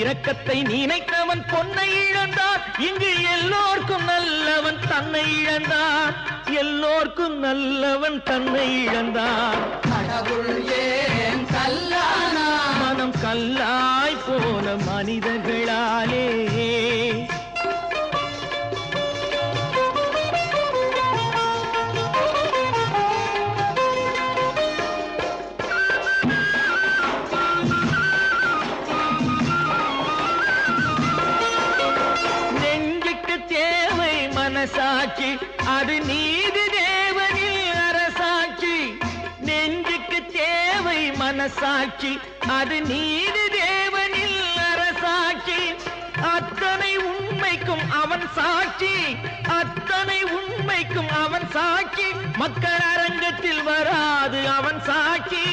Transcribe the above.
இரக்கத்தை நினைத்தவன் பொன்னை இழந்தான். இங்கு எல்லோர்க்கும் நல்லவன் தன்னை இழந்தான். எல்லோர்க்கும் நல்லவன் தன்னை இழந்தான். கடவுள் ஏன் கல்லானா? மனம் கல்லாய் போன மனிதர்களாலே. சாட்சி அது நீதி தேவனில் அரசாட்சி. நெஞ்சுக்கு தேவை மனசாட்சி அது நீதி தேவனில் அரசாட்சி. அத்தனை உண்மைக்கும் அவன் சாட்சி. அத்தனை உண்மைக்கும் அவன் சாட்சி. மக்கள் அரங்கத்தில் வராது அவன் சாட்சி.